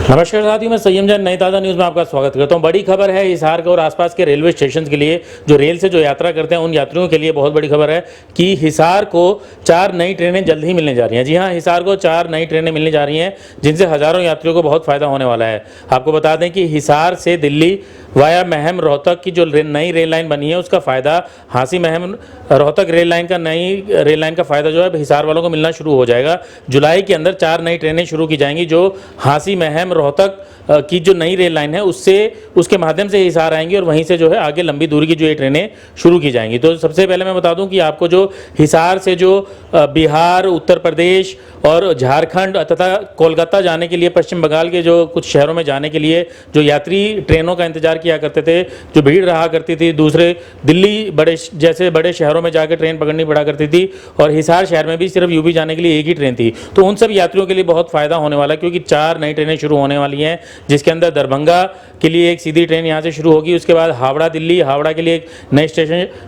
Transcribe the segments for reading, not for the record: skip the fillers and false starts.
नमस्कार साथियों, मैं संयम जैन नई ताज़ा न्यूज़ में आपका स्वागत करता हूं। बड़ी खबर है हिसार और आसपास के रेलवे स्टेशन के लिए, जो रेल से जो यात्रा करते हैं उन यात्रियों के लिए बहुत बड़ी खबर है कि हिसार को 4 नई ट्रेनें जल्द ही मिलने जा रही हैं। जी हां, हिसार को 4 नई ट्रेनें मिलने जा रही हैं, जिनसे हज़ारों यात्रियों को बहुत फ़ायदा होने वाला है। आपको बता दें कि हिसार से दिल्ली वाया महम रोहतक की जो नई रेल लाइन बनी है, उसका फ़ायदा हांसी महम रोहतक नई रेल लाइन का फ़ायदा जो है हिसार वालों को मिलना शुरू हो जाएगा। जुलाई के अंदर 4 नई ट्रेनें शुरू की जाएंगी, जो हांसी महम रोहतक की जो नई रेल लाइन है उसके माध्यम से हिसार आएंगी और वहीं से जो है आगे लंबी दूरी की जो ये ट्रेनें शुरू की जाएंगी। तो सबसे पहले मैं बता दूं कि आपको जो हिसार से जो बिहार, उत्तर प्रदेश और झारखंड तथा कोलकाता जाने के लिए, पश्चिम बंगाल के जो कुछ शहरों में जाने के लिए जो यात्री ट्रेनों का इंतजार किया करते थे, जो भीड़ रहा करती थी, दूसरे दिल्ली जैसे बड़े शहरों में जाकर ट्रेन पकड़नी पड़ा करती थी और हिसार शहर में भी सिर्फ यूपी जाने के लिए एक ही ट्रेन थी। तो उन सब यात्रियों के लिए बहुत फ़ायदा होने वाला है, क्योंकि 4 नई ट्रेनें शुरू होने वाली हैं, जिसके अंदर दरभंगा के लिए एक सीधी ट्रेन यहाँ से शुरू होगी। उसके बाद हावड़ा दिल्ली, हावड़ा के लिए एक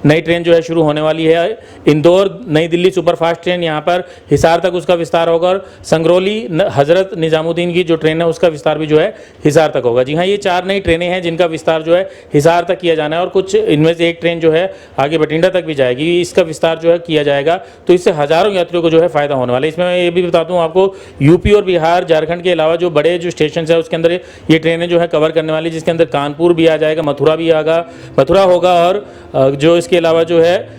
नई ट्रेन जो है शुरू होने वाली है। इंदौर नई दिल्ली सुपरफास्ट ट्रेन, यहाँ पर हिसार तक उसका विस्तार होगा और संगरौली हजरत निजामुद्दीन की जो ट्रेन है उसका विस्तार भी जो है हिसार तक होगा। जी हाँ, ये 4 नई ट्रेनें हैं जिनका विस्तार जो है हिसार तक किया जाना है और कुछ इनमें से एक ट्रेन जो है आगे बठिंडा तक भी जाएगी, इसका विस्तार जो है किया जाएगा। तो इससे हज़ारों यात्रियों को जो है फ़ायदा होने वाला है। इसमें मैं ये भी बता दूँ आपको, यूपी और बिहार, झारखंड के अलावा जो बड़े जो स्टेशन है उसके अंदर ये ट्रेनें जो है कवर करने वाली, जिसके अंदर कानपुर भी आ जाएगा, मथुरा होगा और जो इसके अलावा जो है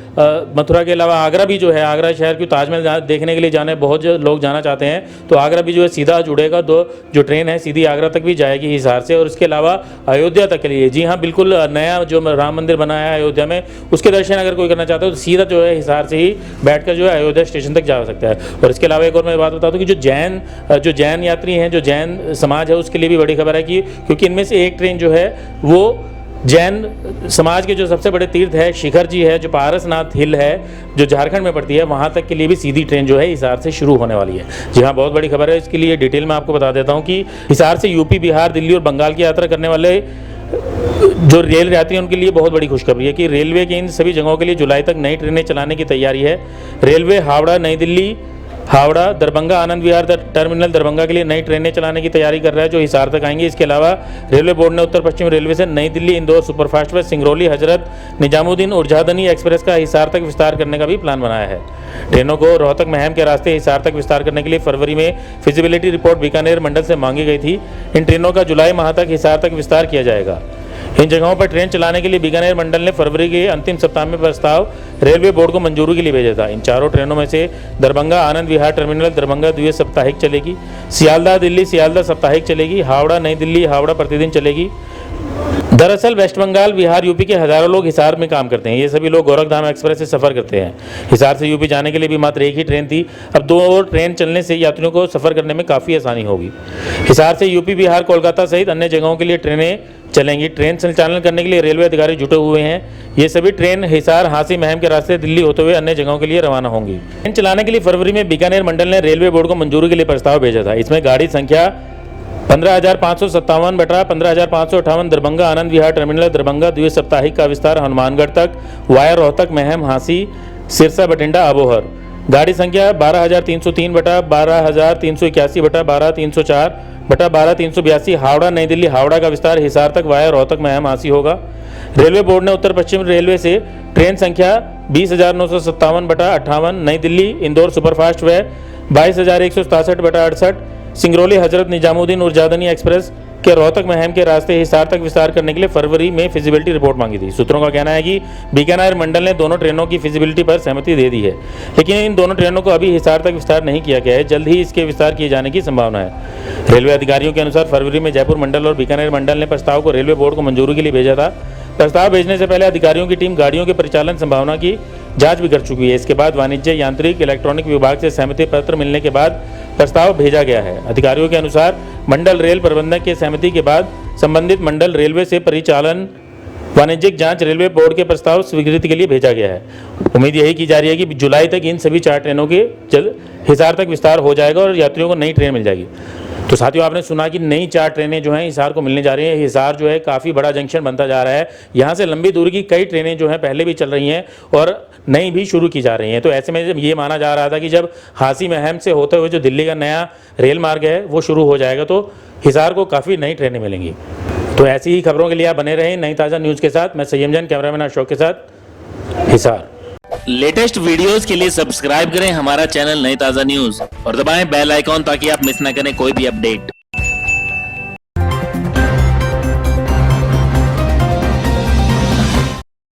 मथुरा के अलावा आगरा भी जो है, आगरा शहर की ताजमहल देखने के लिए जाने बहुत लोग जाना चाहते हैं, तो आगरा भी जो है सीधा जुड़ेगा। जो ट्रेन है सीधी आगरा तक भी जाएगी हिसार से और इसके अलावा अयोध्या तक के लिए। जी हाँ, बिल्कुल नया जो राम मंदिर बना है अयोध्या में, उसके दर्शन अगर कोई करना चाहता है तो सीधा जो है हिसार से ही बैठकर जो है अयोध्या स्टेशन तक जा सकता है। और इसके अलावा एक और मैं बात बता दूँ कि जो जैन यात्री हैं, जो जैन समाज है, उसके लिए भी बड़ी खबर है कि क्योंकि इनमें से एक ट्रेन जो है वो जैन समाज के जो सबसे बड़े तीर्थ है शिखर जी है, जो पारसनाथ हिल है, जो झारखंड में पड़ती है, वहाँ तक के लिए भी सीधी ट्रेन जो है हिसार से शुरू होने वाली है। जी हाँ, बहुत बड़ी खबर है। इसके लिए डिटेल में आपको बता देता हूँ कि हिसार से यूपी, बिहार, दिल्ली और बंगाल की यात्रा करने वाले जो रेल यात्री हैं उनके लिए बहुत बड़ी खुशखबरी है कि रेलवे की इन सभी जगहों के लिए जुलाई तक नई ट्रेनें चलाने की तैयारी है। रेलवे हावड़ा नई दिल्ली, हावड़ा दरभंगा आनंद विहार टर्मिनल दरभंगा के लिए नई ट्रेनें चलाने की तैयारी कर रहा है, जो हिसार तक आएंगी। इसके अलावा रेलवे बोर्ड ने उत्तर पश्चिम रेलवे से नई दिल्ली इंदौर सुपरफास्ट व सिंगरौली हजरत निजामुद्दीन उर्जादनी एक्सप्रेस का हिसार तक विस्तार करने का भी प्लान बनाया है। ट्रेनों को रोहतक महम के रास्ते हिसार तक विस्तार करने के लिए फरवरी में फिजिबिलिटी रिपोर्ट बीकानेर मंडल से मांगी गई थी। इन ट्रेनों का जुलाई माह तक हिसार तक विस्तार किया जाएगा। इन जगहों पर ट्रेन चलाने के लिए बीकानेर मंडल ने फरवरी के अंतिम सप्ताह में प्रस्ताव रेलवे बोर्ड को मंजूरी के लिए भेजा था। इन चारों ट्रेनों में से दरभंगा आनंद विहार टर्मिनल दरभंगा द्वितीय साप्ताहिक चलेगी, सियालदह दिल्ली सियालदह साप्ताहिक चलेगी, हावड़ा नई दिल्ली हावड़ा प्रतिदिन चलेगी। दरअसल वेस्ट बंगाल, बिहार, यूपी के हज़ारों लोग हिसार में काम करते हैं। ये सभी लोग गोरखधाम एक्सप्रेस से सफ़र करते हैं। हिसार से यूपी जाने के लिए भी मात्र एक ही ट्रेन थी, अब 2 और ट्रेन चलने से यात्रियों को सफ़र करने में काफ़ी आसानी होगी। हिसार से यूपी, बिहार, कोलकाता सहित अन्य जगहों के लिए ट्रेनें चलेंगी। ट्रेन संचालन करने के लिए रेलवे अधिकारी जुटे हुए हैं। ये सभी ट्रेन हिसार हांसी महम के रास्ते दिल्ली होते हुए अन्य जगहों के लिए रवाना होंगी। ट्रेन चलाने के लिए फरवरी में बीकानेर मंडल ने रेलवे बोर्ड को मंजूरी के लिए प्रस्ताव भेजा था। इसमें गाड़ी संख्या 15,557 बटा 15,558 दरभंगा आनंद विहार टर्मिनल दरभंगा द्वितीय साप्ताहिक का विस्तार हनुमानगढ़ तक वाया रोहतक महम हांसी सिरसा बठिंडा अबोहर। गाड़ी संख्या 12,303 बटा 12,381 बटा 12,304 बटा 12,382 हावड़ा नई दिल्ली हावड़ा का विस्तार हिसार तक वाया रोहतक महम हांसी होगा। रेलवे बोर्ड ने उत्तर पश्चिम रेलवे से ट्रेन संख्या 20,957 बटा 58 नई दिल्ली इंदौर सुपरफास्ट व 22,167 बटा 68 सिंगरौली हजरत निजामुद्दीन उर्जादनी एक्सप्रेस के रोहतक महम के रास्ते हिसार तक विस्तार करने के लिए फरवरी में फिजिबिलिटी रिपोर्ट मांगी थी। सूत्रों का कहना है कि बीकानेर मंडल ने दोनों ट्रेनों की फिजिबिलिटी पर सहमति दे दी है, लेकिन इन दोनों ट्रेनों को अभी हिसार तक विस्तार नहीं किया गया है। जल्द ही इसके विस्तार किए जाने की संभावना है। रेलवे अधिकारियों के अनुसार फरवरी में जयपुर मंडल और बीकानेर मंडल ने प्रस्ताव को रेलवे बोर्ड को मंजूरी के लिए भेजा था। प्रस्ताव भेजने से पहले अधिकारियों की टीम गाड़ियों के परिचालन संभावना की जांच भी कर चुकी है। इसके बाद वाणिज्य, यांत्रिक, इलेक्ट्रॉनिक विभाग से सहमति पत्र मिलने के बाद प्रस्ताव भेजा गया है। अधिकारियों के अनुसार मंडल रेल प्रबंधक के सहमति के बाद संबंधित मंडल रेलवे से परिचालन वाणिज्यिक जांच रेलवे बोर्ड के प्रस्ताव स्वीकृति के लिए भेजा गया है। उम्मीद यही की जा रही है कि जुलाई तक इन सभी 4 ट्रेनों के हिसार तक विस्तार हो जाएगा और यात्रियों को नई ट्रेन मिल जाएगी। तो साथियों, आपने सुना कि नई 4 ट्रेनें जो हैं हिसार को मिलने जा रही हैं। हिसार जो है काफ़ी बड़ा जंक्शन बनता जा रहा है। यहाँ से लंबी दूरी की कई ट्रेनें जो हैं पहले भी चल रही हैं और नई भी शुरू की जा रही हैं। तो ऐसे में जब ये माना जा रहा था कि जब हासिम अहम से होते हुए जो दिल्ली का नया रेल मार्ग है वो शुरू हो जाएगा तो हिसार को काफ़ी नई ट्रेनें मिलेंगी। तो ऐसी ही खबरों के लिए आप बने रहें नई ताज़ा न्यूज़ के साथ। मैं संयम जैन, कैमरामैन अशोक के साथ, हिसार। लेटेस्ट वीडियोस के लिए सब्सक्राइब करें हमारा चैनल नई ताज़ा न्यूज़ और दबाएं बेल आइकॉन ताकि आप मिस ना करें कोई भी अपडेट।